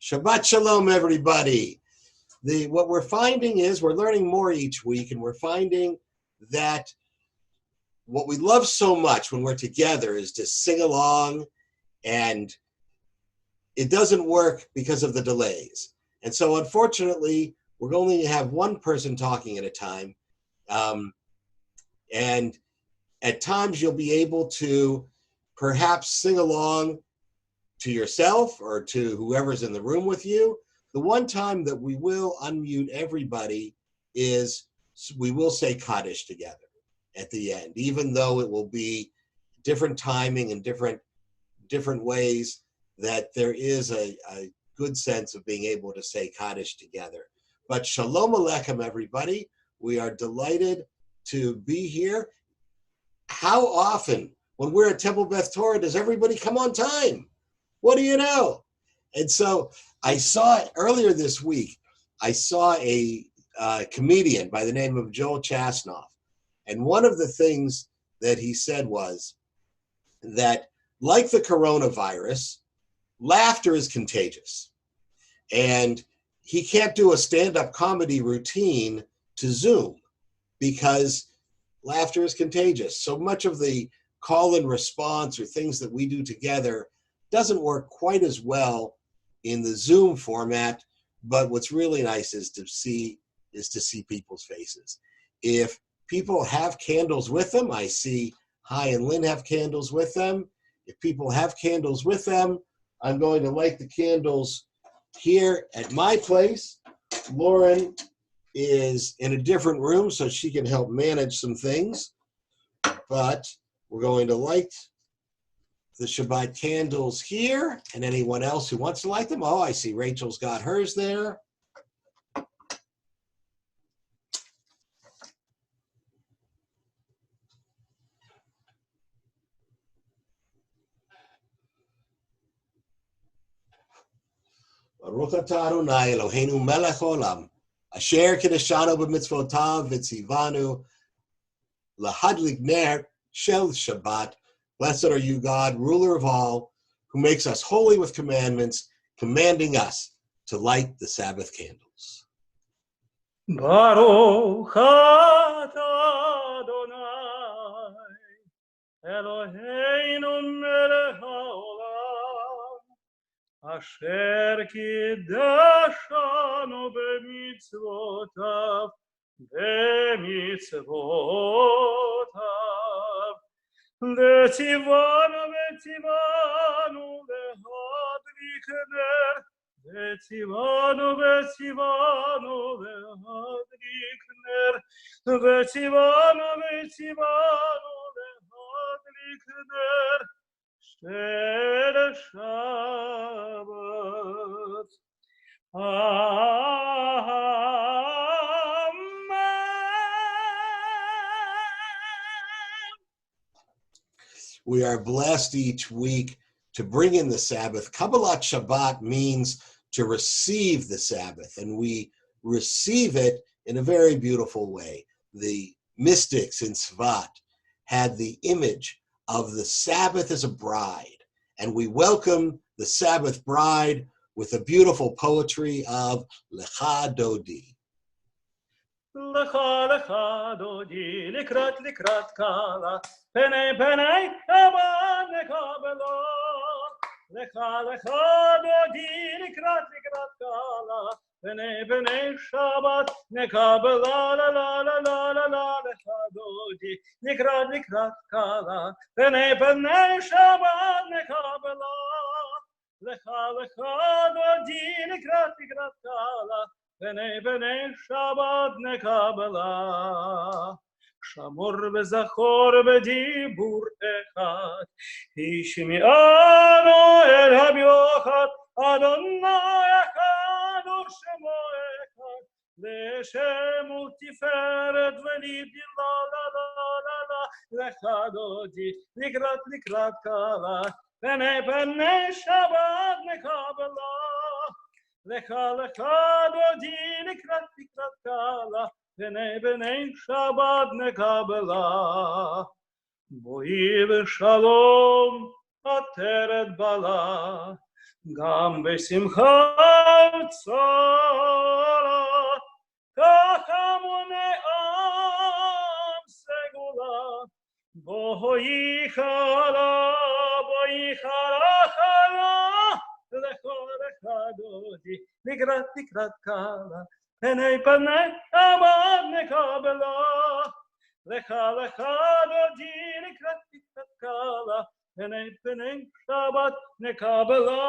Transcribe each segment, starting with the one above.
Shabbat Shalom, everybody. What we're finding is we're learning more each week, and we're finding that what we love so much when we're together is to sing along, and it doesn't work because of the delays. And so unfortunately, we're only going to have one person talking at a time. And at times you'll be able to perhaps sing along to yourself or to whoever's in the room with you. The one time that we will unmute everybody is we will say Kaddish together at the end, even though it will be different timing and different ways, that there is a good sense of being able to say Kaddish together. But Shalom Aleichem, everybody. We are delighted to be here. How often, when we're at Temple Beth Torah, does everybody come on time? What do you know? And so I saw earlier this week, I saw a comedian by the name of Joel Chasnoff. And one of the things that he said was that, like the coronavirus, laughter is contagious. And he can't do a stand-up comedy routine to Zoom because laughter is contagious. So much of the call and response or things that we do together doesn't work quite as well in the Zoom format, but what's really nice is to see people's faces. If people have candles with them, I see Hi and Lynn have candles with them. If people have candles with them, I'm going to light the candles here at my place. Lauren is in a different room, so she can help manage some things, but we're going to light the Shabbat candles here, and anyone else who wants to light them. Oh, I see Rachel's got hers there. Baruch atah Adonai Eloheinu melech olam, asher kiddushanu b'mitzvotav v'tzivanu lahadlik ner shel Shabbat. Blessed are you, God, ruler of all, who makes us holy with commandments, commanding us to light the Sabbath candles. Baruch atah Adonai Eloheinu melech haolam, asher kiddushanu b'mitzvotav Vetzivanu lehadlik ner, Vetzivanu lehadlik ner, Vetzivanu lehadlik ner, shel Shabbat. We are blessed each week to bring in the Sabbath. Kabbalat Shabbat means to receive the Sabbath, and we receive it in a very beautiful way. The mystics in Tzvat had the image of the Sabbath as a bride, and we welcome the Sabbath bride with the beautiful poetry of Lecha Dodi. Lecha, lecha, dodi, likrat, likrat, kala, penei, penei, Shabbat nekabela. Lecha, lecha, dodi, likrat, likrat, kala, penei, penei, Shabbat nekabela. La, la, la, la, la, la, lecha, dodi, likrat, likrat, kala, penei, penei, Shabbat nekabela. Lecha, lecha, dodi, likrat, likrat, kala, B'nei b'nei Shabbat nekabela, Shamor v'zachor b'dibur echad, Hishmi'anu el habyochad, Adonai echad u'shemo echad, Le'shem u'tiferet v'libdi la la la la la, Lecha dodi likrat likrat kala, B'nei b'nei Shabbat nekabela. Lecha lecha dodi likrat likrat kala, B'nei b'nei Shabbat nekabela. Boi v'shalom ateret bala, גם בשמחה וצרה, כך המוני עם סגולה, בו ייחלה, לך דודי, לקראת קלה, פני עמד נקבלה, לך דודי, לקראת קלה, פני שבת נקבלה,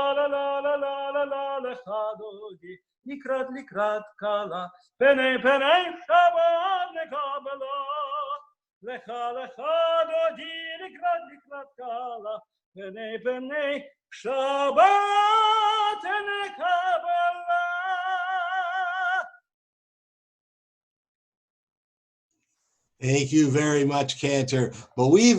לך דודי, לקראת קלה, פני שבת נקבלה, לך דודי, לקראת קלה, פני שבת נקבלה. Thank you very much, Cantor. We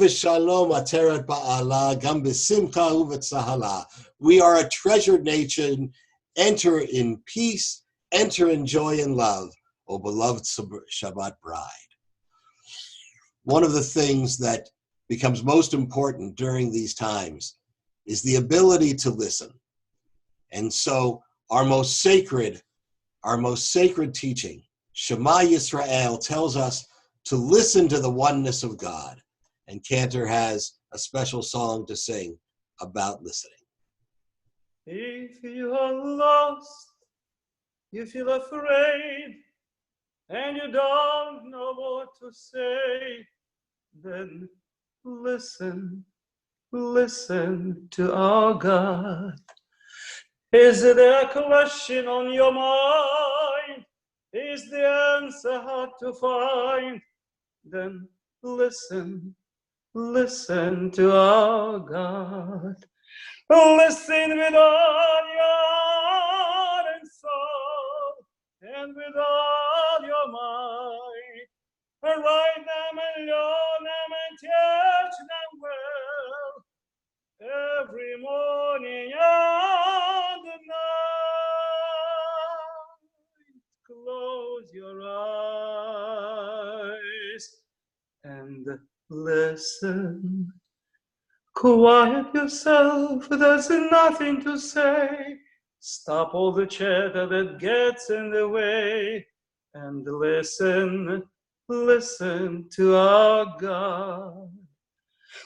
are a treasured nation. Enter in peace, enter in joy and love, O beloved Shabbat bride. One of the things that becomes most important during these times is the ability to listen. And so our most sacred teaching, Shema Yisrael, tells us to listen to the oneness of God. And Cantor has a special song to sing about listening. If you are lost, you feel afraid, and you don't know what to say, then listen to our God. Is there a question on your mind? Is the answer hard to find? Then listen to our God. Listen with all your heart and soul, and with all your might. And write them and learn them and teach them well, every morning and night. Close your eyes and listen. Quiet yourself, there's nothing to say. Stop all the chatter that gets in the way, and listen to our God.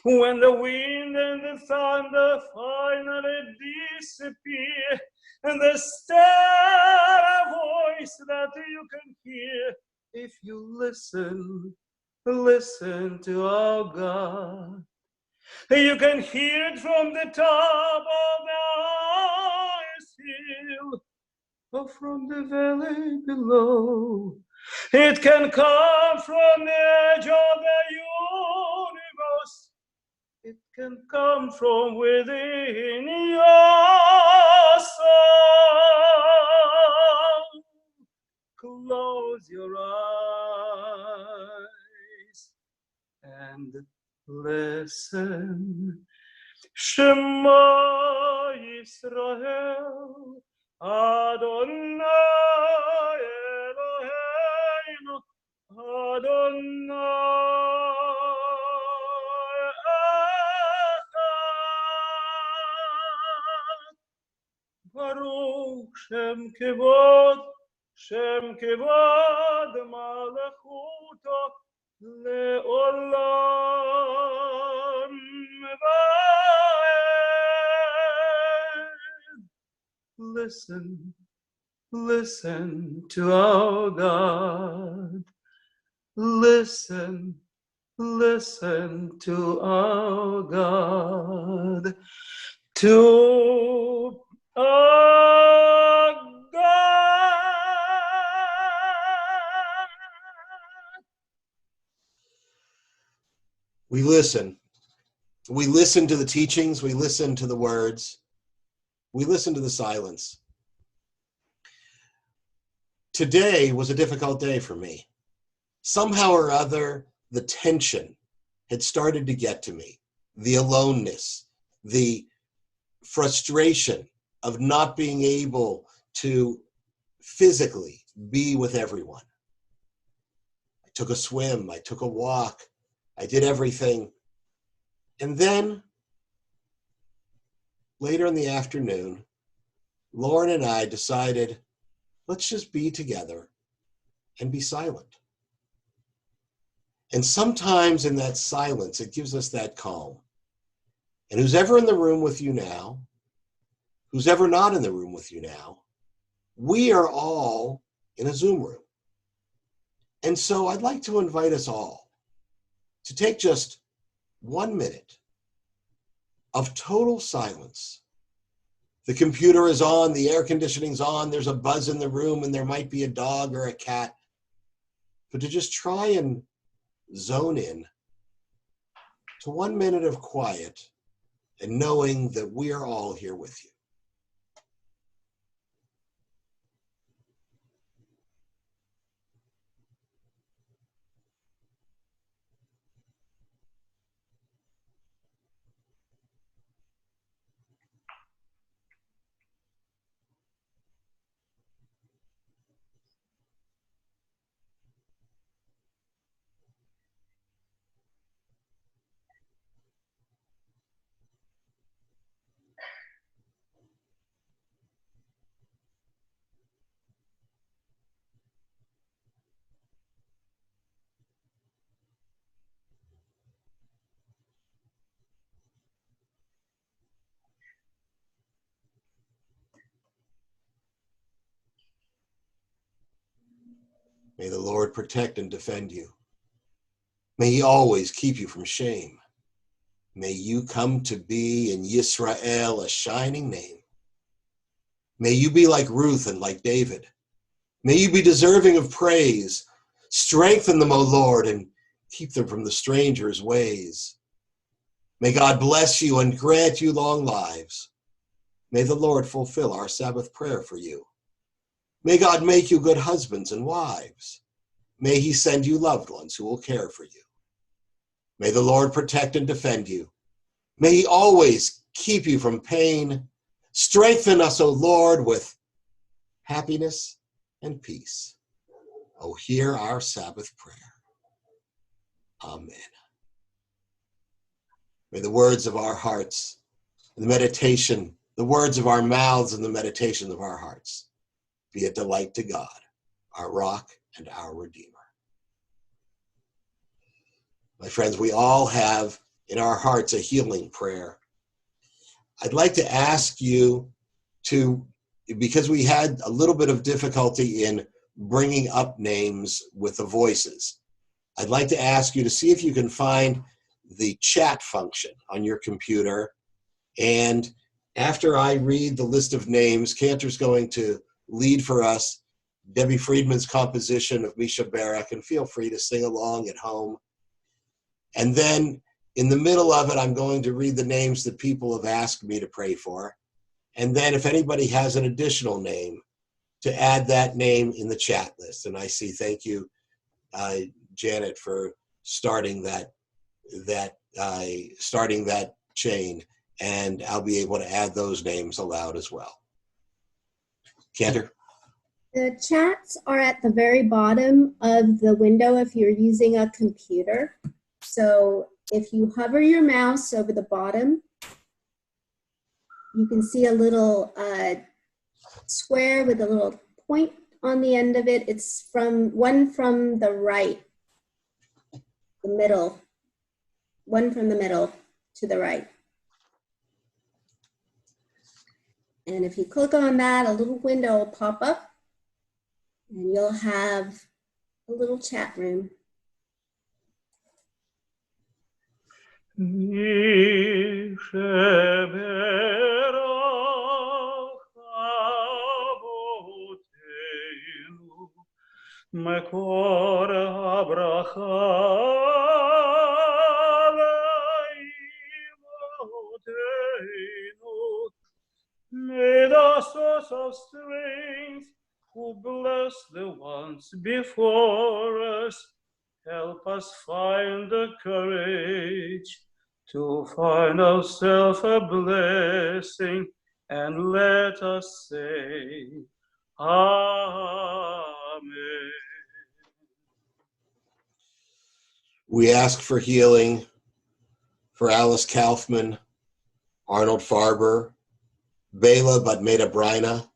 When the wind and the thunder finally disappear, and there's still a voice that you can hear, if you listen to our God. You can hear it from the top of the highest hill, or from the valley below. It can come from the edge of the universe. It can come from within your soul. Close your eyes and listen. Shema Yisrael, Adonai Eloheinu, Adonai Echad. Baruch Shem Kevod Malachuto Le'olam Va'ed. Listen to our God. Listen to our God. To our God. We listen. We listen to the teachings. We listen to the words. We listen to the silence. Today was a difficult day for me. Somehow or other, the tension had started to get to me. The aloneness, the frustration of not being able to physically be with everyone. I took a swim, I took a walk, I did everything. And then later in the afternoon, Lauren and I decided, let's just be together and be silent. And sometimes in that silence, it gives us that calm. And who's ever in the room with you now, who's ever not in the room with you now, we are all in a Zoom room. And so I'd like to invite us all to take just 1 minute of total silence. The computer is on, the air conditioning's on, there's a buzz in the room, and there might be a dog or a cat. But to just try and zone in to 1 minute of quiet and knowing that we are all here with you. May the Lord protect and defend you. May he always keep you from shame. May you come to be in Yisrael a shining name. May you be like Ruth and like David. May you be deserving of praise. Strengthen them, O Lord, and keep them from the stranger's ways. May God bless you and grant you long lives. May the Lord fulfill our Sabbath prayer for you. May God make you good husbands and wives. May he send you loved ones who will care for you. May the Lord protect and defend you. May he always keep you from pain. Strengthen us, O Lord, with happiness and peace. Oh, hear our Sabbath prayer. Amen. May the words of our hearts, the meditation, the words of our mouths and the meditation of our hearts be a delight to God, our rock and our Redeemer. My friends, we all have in our hearts a healing prayer. I'd like to ask you to, because we had a little bit of difficulty in bringing up names with the voices, I'd like to ask you to see if you can find the chat function on your computer. And after I read the list of names, Cantor's going to lead for us Debbie Friedman's composition of Misha Barak, and feel free to sing along at home. And then in the middle of it, I'm going to read the names that people have asked me to pray for. And then if anybody has an additional name, to add that name in the chat list. And I see, thank you, Janet, for starting that chain. And I'll be able to add those names aloud as well. Cantor? The chats are at the very bottom of the window if you're using a computer. So if you hover your mouse over the bottom, you can see a little square with a little point on the end of it. It's from the right, the middle, one from the middle to the right. And if you click on that, a little window will pop up and you'll have a little chat room. מקור הברכה לאמותינו. May the source of strength, who bless the ones before us, help us find the courage to find ourselves a blessing, and let us say, Amen. We ask for healing for Alice Kaufman, Arnold Farber, Bela bat Meda Brina,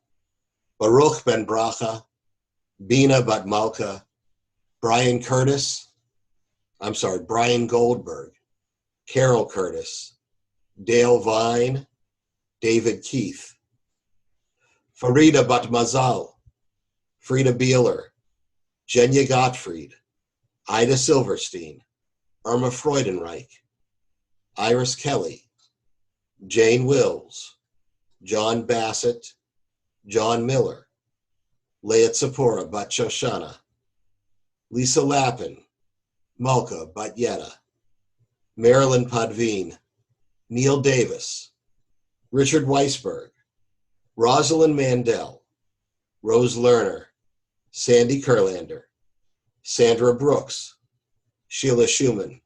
Baruch ben Bracha, Bina bat Malka, Brian Goldberg, Carol Curtis, Dale Vine, David Keith, Farida bat Mazal, Frida Beeler, Jenya Gottfried, Ida Silverstein, Irma Freudenreich, Iris Kelly, Jane Wills, John Bassett, John Miller, Leah Tzipora bat Shoshana, Lisa Lappin, Malka bat Yetta, Marilyn Padveen, Neil Davis, Richard Weisberg, Rosalind Mandel, Rose Lerner, Sandy Kurlander, Sandra Brooks, Sheila Schumann,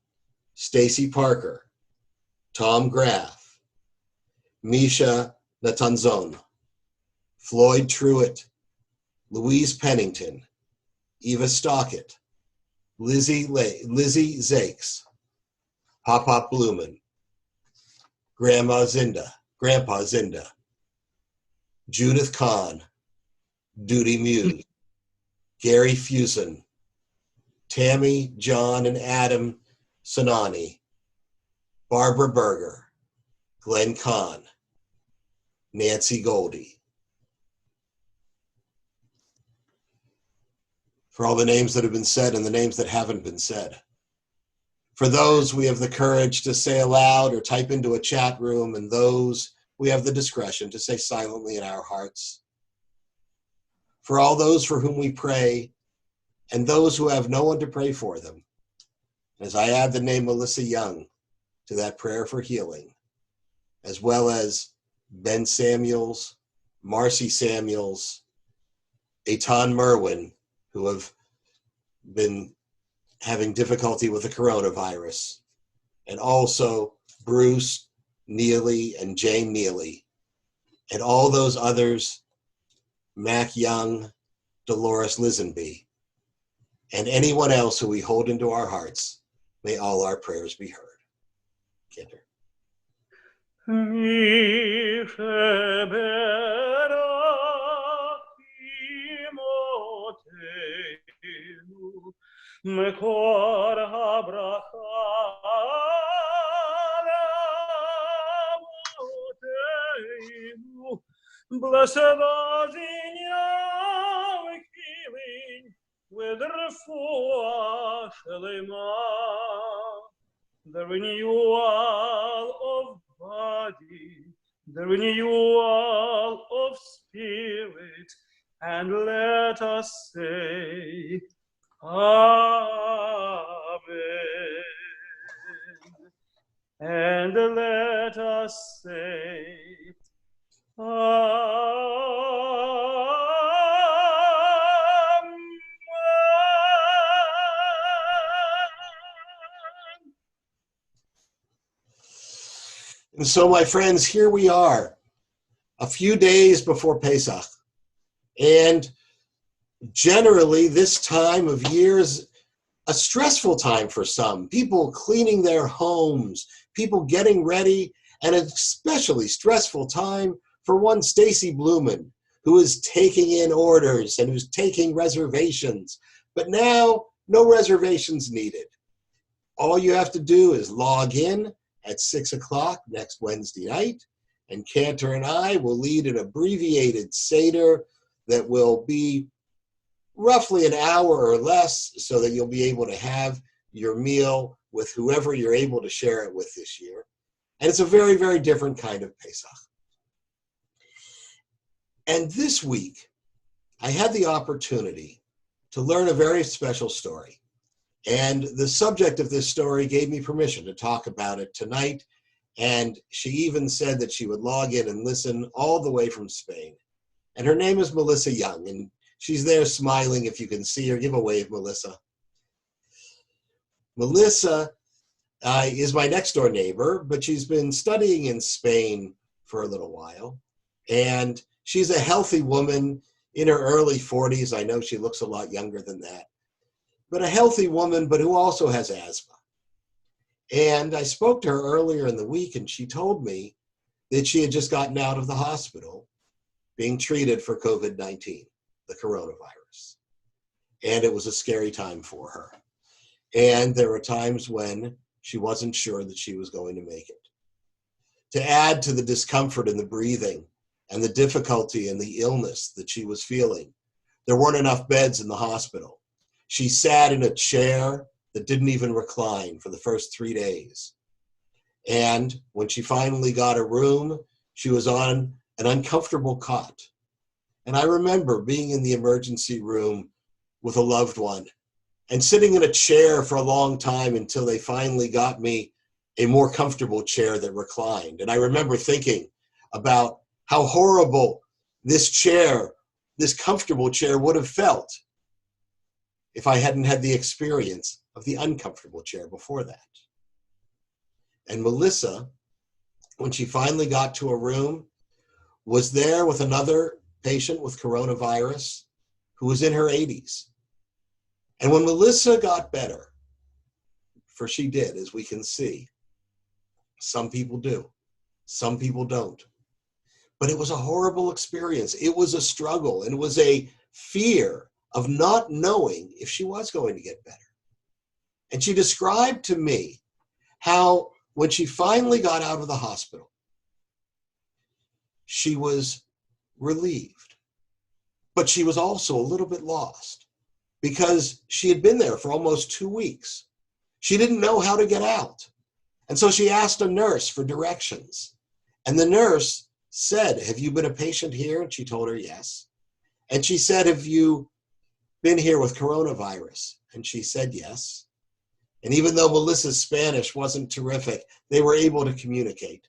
Stacy Parker, Tom Graff, Misha Natanzon, Floyd Truitt, Louise Pennington, Eva Stockett, Lizzie Zakes, Pop Blumen, Grandpa Zinda, Judith Kahn, Duty Muse, Gary Fusen, Tammy, John, and Adam Sanani, Barbara Berger, Glenn Kahn, Nancy Goldie. For all the names that have been said and the names that haven't been said. For those we have the courage to say aloud or type into a chat room, and those we have the discretion to say silently in our hearts. For all those for whom we pray, and those who have no one to pray for them, as I add the name Melissa Young to that prayer for healing, as well as Ben Samuels, Marcy Samuels, Eitan Merwin, who have been having difficulty with the coronavirus, and also Bruce Neely and Jane Neely, and all those others, Mac Young, Dolores Lisenby, and anyone else who we hold into our hearts. May all our prayers be heard. Cantor. מקור הברכה לאבותינו. Blessed are the healing with refuah shalema, the renewal of body, the renewal of spirit, and let us say, Amen. And let us say, Amen. And so, my friends, here we are, a few days before Pesach. And generally, this time of year is a stressful time for some. People cleaning their homes, people getting ready, and an especially stressful time for one Stacy Blumen, who is taking in orders and who's taking reservations. But now, no reservations needed. All you have to do is log in at 6 o'clock next Wednesday night, and Cantor and I will lead an abbreviated Seder that will be roughly an hour or less, so that you'll be able to have your meal with whoever you're able to share it with this year. And it's a very, very different kind of Pesach. And this week, I had the opportunity to learn a very special story. And the subject of this story gave me permission to talk about it tonight. And she even said that she would log in and listen all the way from Spain. And her name is Melissa Young. And she's there smiling, if you can see her. Give a wave, Melissa. Melissa is my next door neighbor, but she's been studying in Spain for a little while. And she's a healthy woman in her early 40s. I know she looks a lot younger than that. But a healthy woman, but who also has asthma. And I spoke to her earlier in the week, and she told me that she had just gotten out of the hospital being treated for COVID-19, the coronavirus. And it was a scary time for her. And there were times when she wasn't sure that she was going to make it. To add to the discomfort in the breathing and the difficulty and the illness that she was feeling, there weren't enough beds in the hospital. She sat in a chair that didn't even recline for the first 3 days. And when she finally got a room, she was on an uncomfortable cot. And I remember being in the emergency room with a loved one and sitting in a chair for a long time until they finally got me a more comfortable chair that reclined. And I remember thinking about how horrible this chair, this comfortable chair, would have felt if I hadn't had the experience of the uncomfortable chair before that. And Melissa, when she finally got to a room, was there with another patient with coronavirus who was in her 80s. And when Melissa got better, for she did, as we can see, some people do, some people don't. But it was a horrible experience. It was a struggle, and it was a fear of not knowing if she was going to get better. And she described to me how when she finally got out of the hospital, she was relieved, but she was also a little bit lost because she had been there for almost 2 weeks. She didn't know how to get out. And so she asked a nurse for directions. And the nurse said, "Have you been a patient here?" And she told her yes. And she said, "Have you been here with coronavirus?" And she said yes. And even though Melissa's Spanish wasn't terrific, they were able to communicate.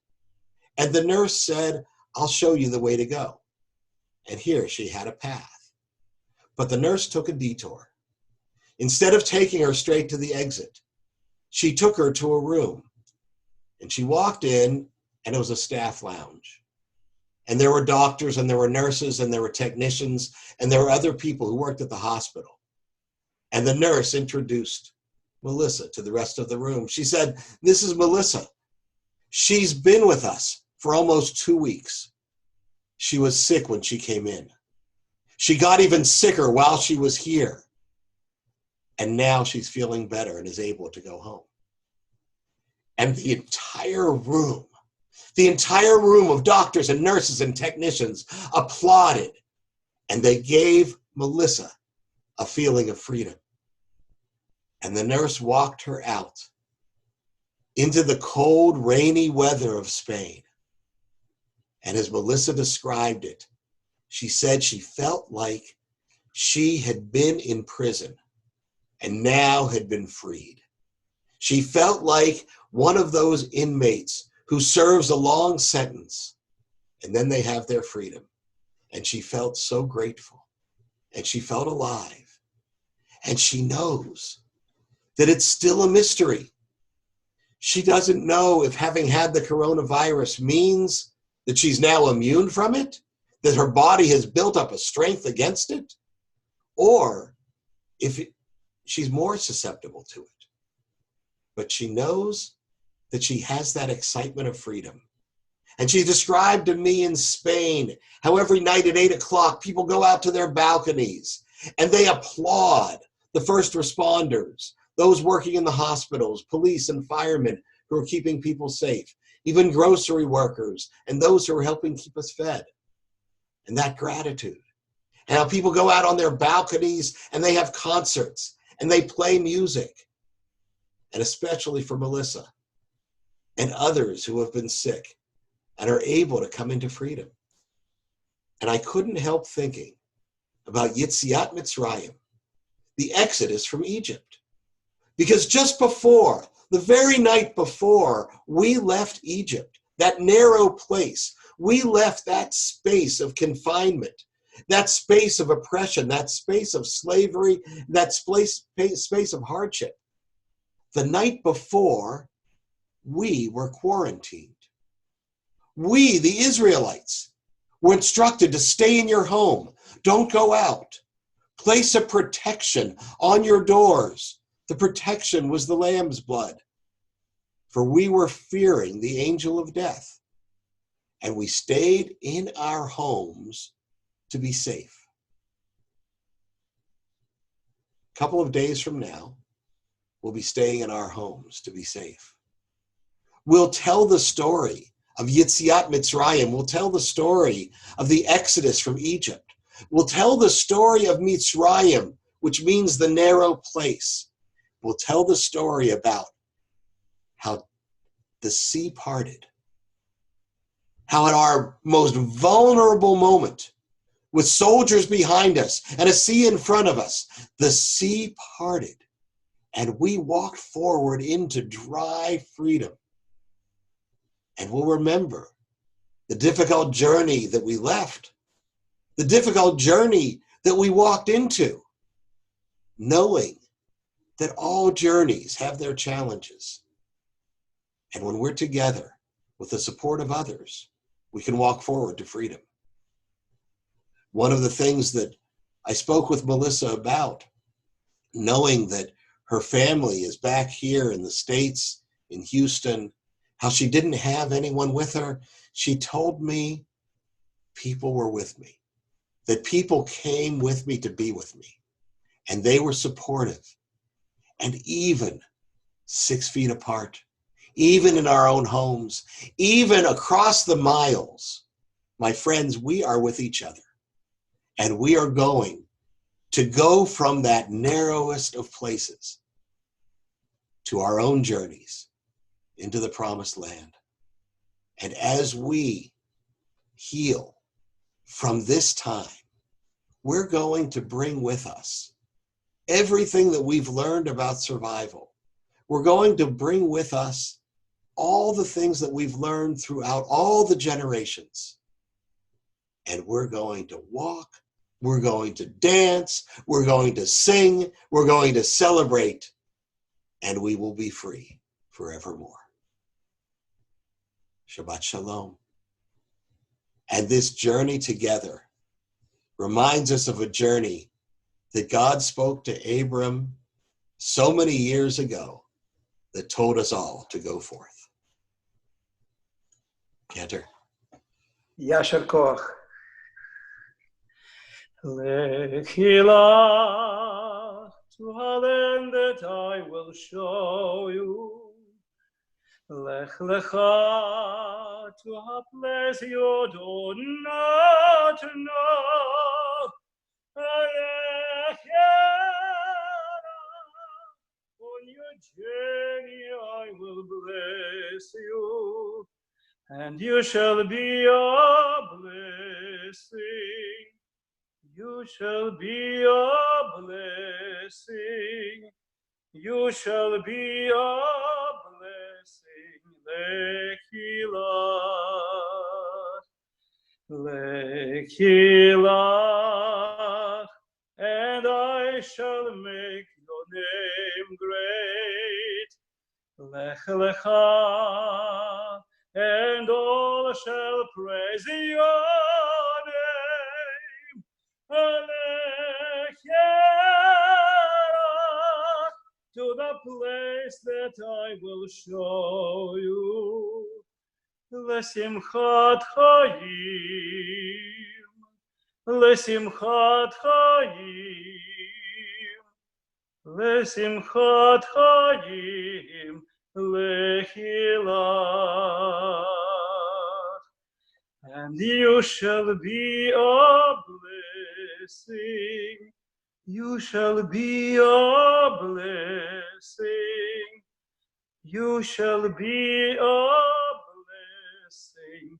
And the nurse said, "I'll show you the way to go." And here she had a path. But the nurse took a detour. Instead of taking her straight to the exit, she took her to a room. And she walked in, and it was a staff lounge. And there were doctors, and there were nurses, and there were technicians, and there were other people who worked at the hospital. And the nurse introduced Melissa to the rest of the room. She said, "This is Melissa. She's been with us for almost 2 weeks. She was sick when she came in. She got even sicker while she was here. And now she's feeling better and is able to go home." And the entire room of doctors and nurses and technicians applauded, and they gave Melissa a feeling of freedom. And the nurse walked her out into the cold, rainy weather of Spain. And as Melissa described it, she said she felt like she had been in prison and now had been freed. She felt like one of those inmates who serves a long sentence and then they have their freedom. And she felt so grateful, and she felt alive. And she knows that it's still a mystery. She doesn't know if having had the coronavirus means that she's now immune from it, that her body has built up a strength against it, or if she's more susceptible to it. But she knows that she has that excitement of freedom. And she described to me in Spain how every night at 8 o'clock, people go out to their balconies and they applaud the first responders, those working in the hospitals, police and firemen who are keeping people safe, even grocery workers and those who are helping keep us fed. And that gratitude. And how people go out on their balconies and they have concerts and they play music. And especially for Melissa and others who have been sick and are able to come into freedom. And I couldn't help thinking about Yitziat Mitzrayim, the Exodus from Egypt. Because just before, the very night before we left Egypt, that narrow place, we left that space of confinement, that space of oppression, that space of slavery, that space of hardship. The night before, we were quarantined. We, the Israelites, were instructed to stay in your home. Don't go out. Place a protection on your doors. The protection was the lamb's blood. For we were fearing the angel of death. and we stayed in our homes to be safe. A couple of days from now, we'll be staying in our homes to be safe. We'll tell the story of Yetziat Mitzrayim. We'll tell the story of the Exodus from Egypt. We'll tell the story of Mitzrayim, which means the narrow place. We'll tell the story about how the sea parted, how at our most vulnerable moment, with soldiers behind us and a sea in front of us, the sea parted and we walked forward into dry freedom. And we'll remember the difficult journey that we left, the difficult journey that we walked into, knowing that all journeys have their challenges. And when we're together with the support of others, we can walk forward to freedom. One of the things that I spoke with Melissa about, knowing that her family is back here in the States, in Houston, how she didn't have anyone with her, she told me people were with me, that people came with me to be with me, and they were supportive. And even 6 feet apart, even in our own homes, even across the miles, my friends, we are with each other. And we are going to go from that narrowest of places to our own journeys into the promised land. And as we heal from this time, we're going to bring with us everything that we've learned about survival. We're going to bring with us all the things that we've learned throughout all the generations. And we're going to walk, we're going to dance, we're going to sing, we're going to celebrate, and we will be free forevermore. Shabbat Shalom. And this journey together reminds us of a journey that God spoke to Abram so many years ago that told us all to go forth. Cantor. Yasher Koach. Lechila, to a land that I will show you. Lech lecha, to a place you do not know. Lech yara, on your journey I will bless you, and you shall be a blessing. You shall be a blessing. You shall be a blessing. Lechilach, and I shall make your name great. Lech lecha, and all shall praise your name. To the place that I will show you. Lesimchat chayim, lesimchat chayim, lesimchat chayim, lechilach. And you shall be a blessing. You shall be a blessing. You shall be a blessing.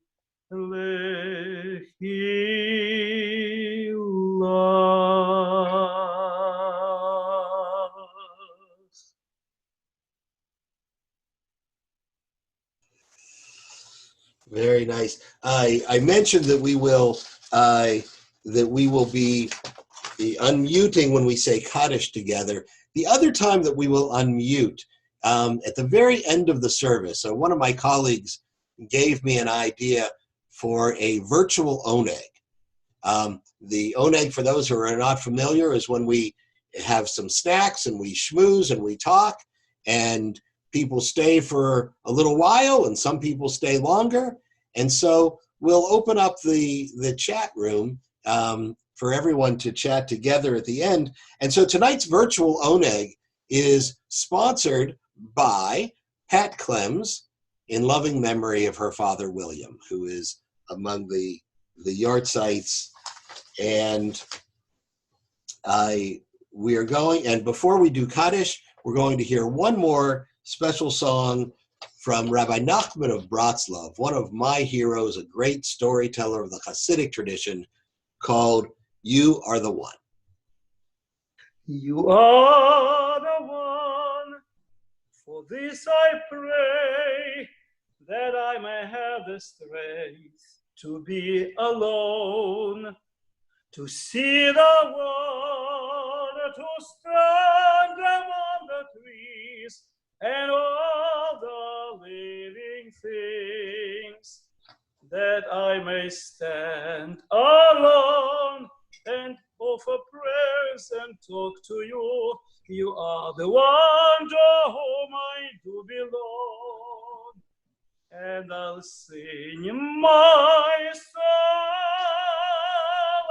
Lechilach. Very nice. I mentioned that we will be unmuting when we say Kaddish together. The other time that we will unmute at the very end of the service. So one of my colleagues gave me an idea for a virtual oneg. The oneg, for those who are not familiar, is when we have some snacks and we schmooze and we talk, and people stay for a little while and some people stay longer. And so we'll open up the chat room for everyone to chat together at the end. And so tonight's virtual Oneg is sponsored by Pat Clems in loving memory of her father, William, who is among the yard sites. And we are going, and before we do Kaddish, we're going to hear one more special song from Rabbi Nachman of Bratslav, one of my heroes, a great storyteller of the Hasidic tradition, called You Are the One. You are the one, for this I pray, that I may have the strength to be alone, to see the world, to stand among the trees and all the living things, that I may stand alone and offer prayers and talk to you. You are the one to whom I do belong, and I'll sing my soul,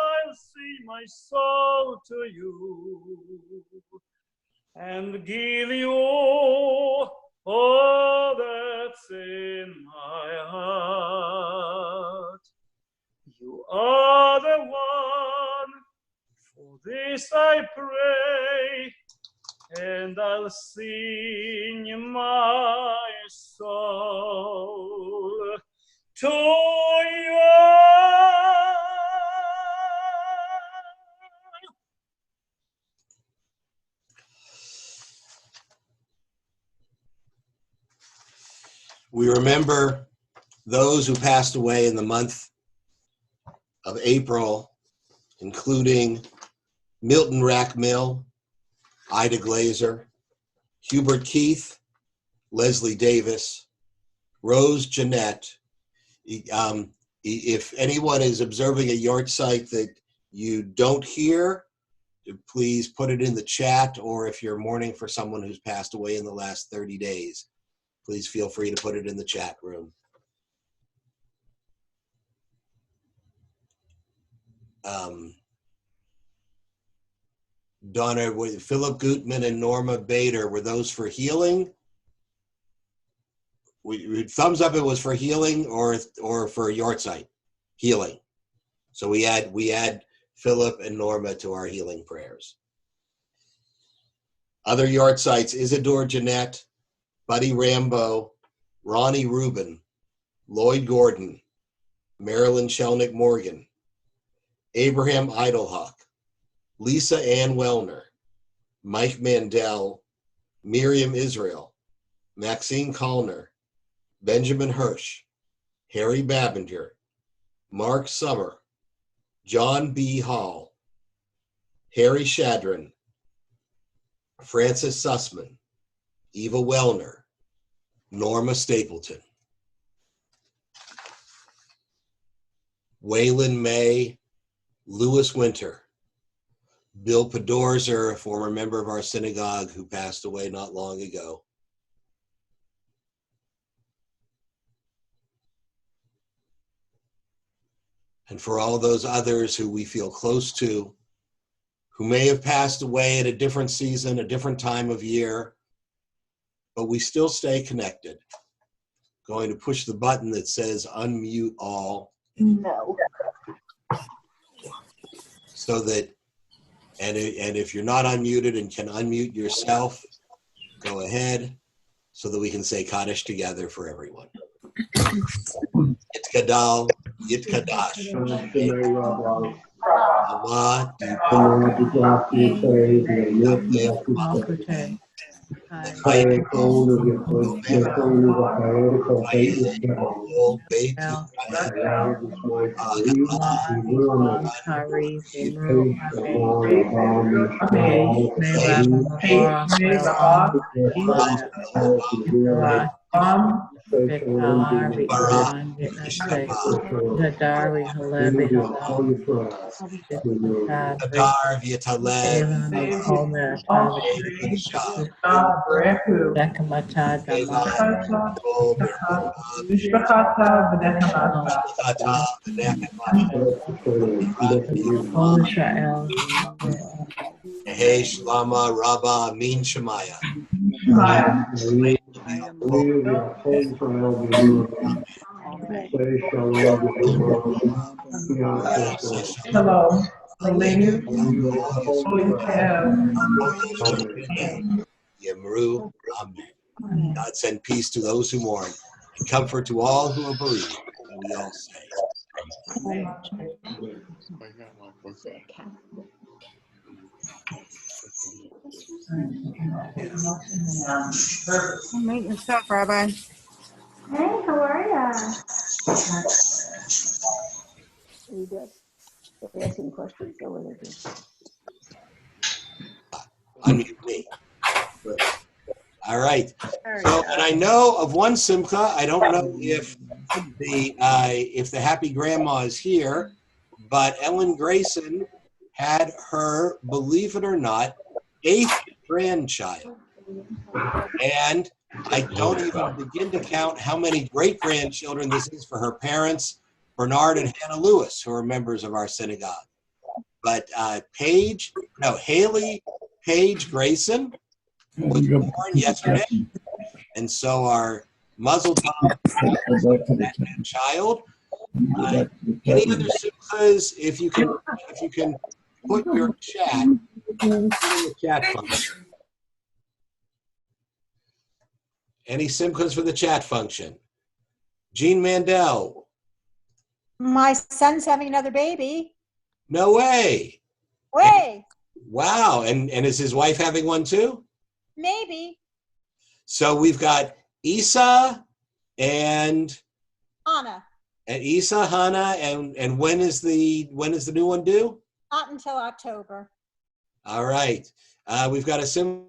I'll sing my soul to you, and give you all that's in my heart. You are the one, for this I pray, and I'll sing my soul to you. We remember those who passed away in the month of April, including Milton Rackmill, Ida Glazer, Hubert Keith, Leslie Davis, Rose Jeanette. If anyone is observing a yard site that you don't hear, please put it in the chat, or if you're mourning for someone who's passed away in the last 30 days, please feel free to put it in the chat room. Donna, Philip Gutman and Norma Bader, were those for healing? We thumbs up, it was for healing or for yard site? Healing. So we add Philip and Norma to our healing prayers. Other yard sites: Isadore Jeanette, Buddy Rambo, Ronnie Rubin, Lloyd Gordon, Marilyn Shelnick Morgan, Abraham Eidelhawk, Lisa Ann Wellner, Mike Mandel, Miriam Israel, Maxine Kallner, Benjamin Hirsch, Harry Babinger, Mark Summer, John B. Hall, Harry Shadron, Francis Sussman, Eva Wellner, Norma Stapleton, Waylon May, Lewis Winter, Bill Podorzer, a former member of our synagogue who passed away not long ago, and for all those others who we feel close to, who may have passed away at a different season, a different time of year, but we still stay connected. Going to push the button that says unmute all. No. So that, and if you're not unmuted and can unmute yourself, go ahead so that we can say Kaddish together for everyone. Yitkadal, Yitkadash. Allah, Vikari, Bara, Nandinate, Ishkapa, Nadari, Halebi, Halal, Vikari, Adar, Vitaleb, Elan, Homer, Tavi, Isha, Dekamata, Eva, Damar, Kol, Mirkab, Shata, Benekama, All Israel, Yehesh, Lama, Rabba, Min Shemaya. Hello, ladies. Yemru, Amen. God send peace to those who mourn and comfort to all who are bereaved. And we all say, Maintenance stuff, Rabbi. Hey, how are ya? You good? They're asking questions. So what is it? unmute me. All right. So, and I know of one simcha. I don't know if the happy grandma is here, but Ellen Grayson had her, believe it or not, 8th grandchild. And I don't even begin to count how many great-grandchildren this is for her parents, Bernard and Hannah Lewis, who are members of our synagogue. But Haley Page Grayson was born yesterday. And so our Mazel Tov that child. Any other simchas, if you can put your chat in the chat function. Any simchas for the chat function? Jean Mandel. My son's having another baby. No way. Way. Wow. And is his wife having one too? Maybe. So we've got Isa and Anna. And Isa, Hannah, and when is the new one due? Not until October. All right. We've got a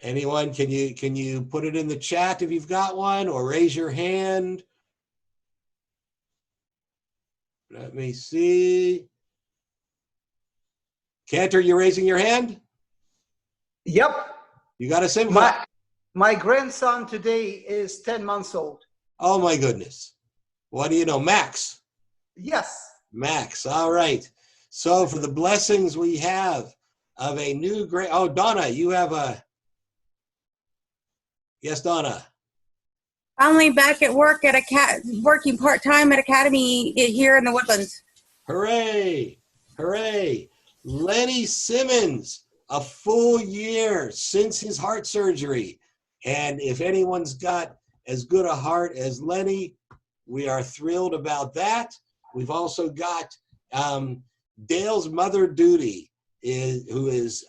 Anyone, can you put it in the chat if you've got one, or raise your hand? Let me see. Cantor, you raising your hand? Yep. You got a simcha? My grandson today is 10 months old. Oh my goodness. What do you know? Max. Yes. Max. All right. So for the blessings we have of a new Donna, you have a. Yes, Donna. Finally back at work at working part-time at Academy here in the Woodlands. Hooray. Hooray. Lenny Simmons, a full year since his heart surgery. And if anyone's got as good a heart as Lenny, we are thrilled about that. We've also got Dale's mother, Duty, who is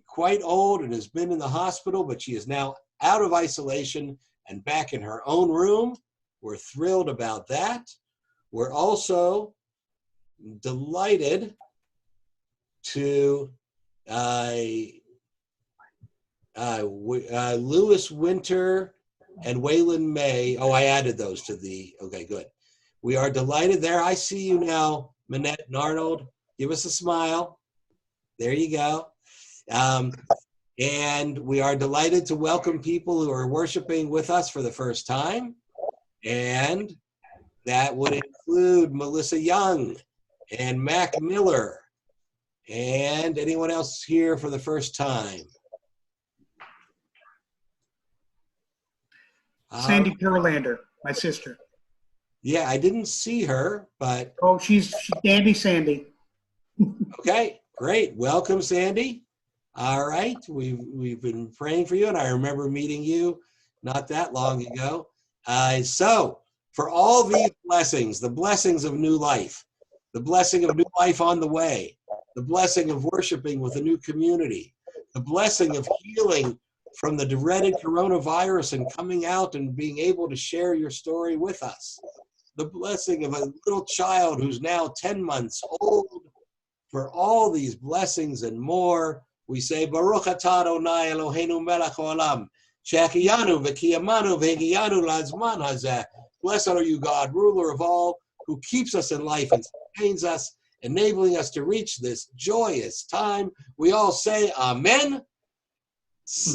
quite old and has been in the hospital, but she is now out of isolation and back in her own room. We're thrilled about that. We're also delighted to Lewis Winter and Waylon May. Oh, I added those to the, okay, good. We are delighted there. I see you now, Manette and Arnold. Give us a smile. There you go. And we are delighted to welcome people who are worshiping with us for the first time. And that would include Melissa Young and Mac Miller and anyone else here for the first time. Sandy Perlander, my sister. Yeah, I didn't see her, but. Oh, she's Dandy Sandy. Okay, great. Welcome, Sandy. All right, we've been praying for you, and I remember meeting you not that long ago. So for all these blessings, the blessings of new life, the blessing of new life on the way, the blessing of worshiping with a new community, the blessing of healing from the dreaded coronavirus and coming out and being able to share your story with us, the blessing of a little child who's now 10 months old for all these blessings and more. We say, Baruch atah Adonai Eloheinu melech haolam, she'achiyanu v'kiyamanu v'hegiyanu lazman hazeh. Blessed are you, God, ruler of all, who keeps us in life and sustains us, enabling us to reach this joyous time. We all say, Amen.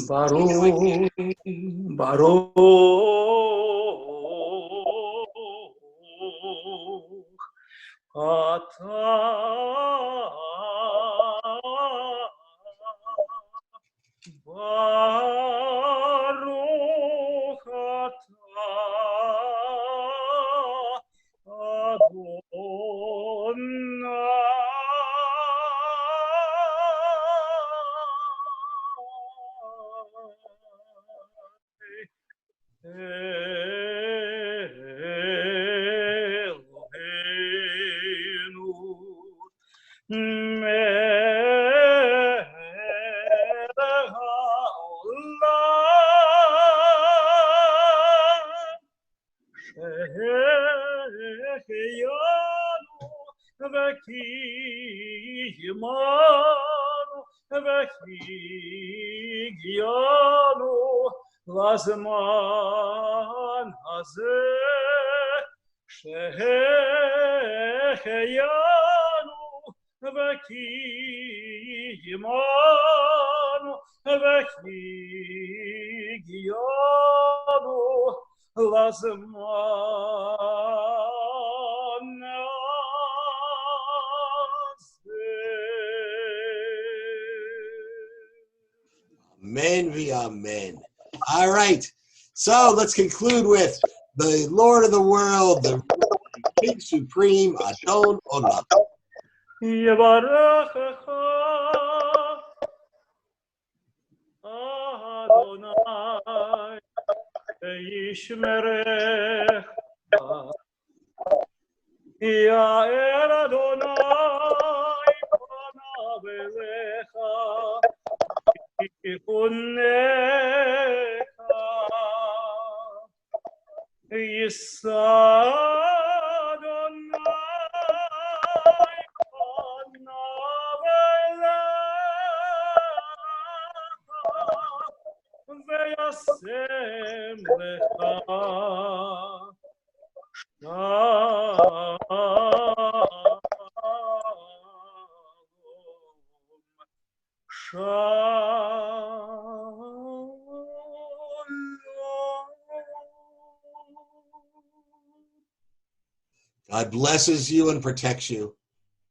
Baruch, Baruch, atah, Baruch atah, Lazman hazeh sheheyanu v'kiyimanu v'kiyanu lazman hazeh. Amen v'amen. All right, so let's conclude with the Lord of the world, the King Supreme, Adon Olam. Yevarechecha Adonai ve'yishmerecha. Ya'er Adonai panav elecha v'yichunecha. Yisa Adonai panav elecha ve'yasem lecha God blesses you and protects you.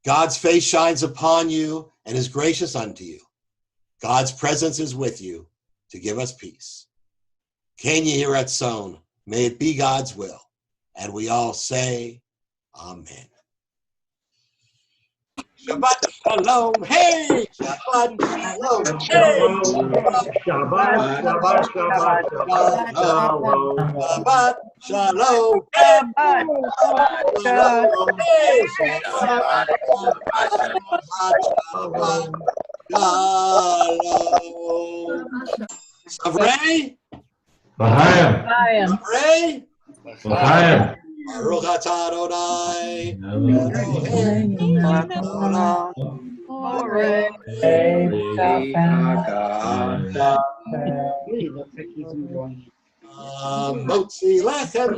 God's face shines upon you and is gracious unto you. God's presence is with you to give us peace. Can you hear it sown? May it be God's will. And we all say, Amen. Shabbat shalom, hey! Shabbat shalom, hey! Shabbat, Shabbat, Shabbat, Shabbat, Shabbat shalom, Shabbat shalom, hey! Shabbat shalom. Savrei? Savrei? Baruch atah Adonai Eloheinu Motzi lechem.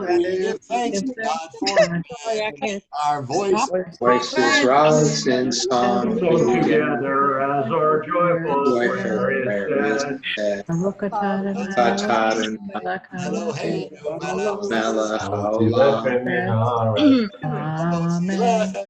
We give thanks to God for our voices rise in song together as our joyful prayer is said. Eloheinu melech Melech haolam. Amen.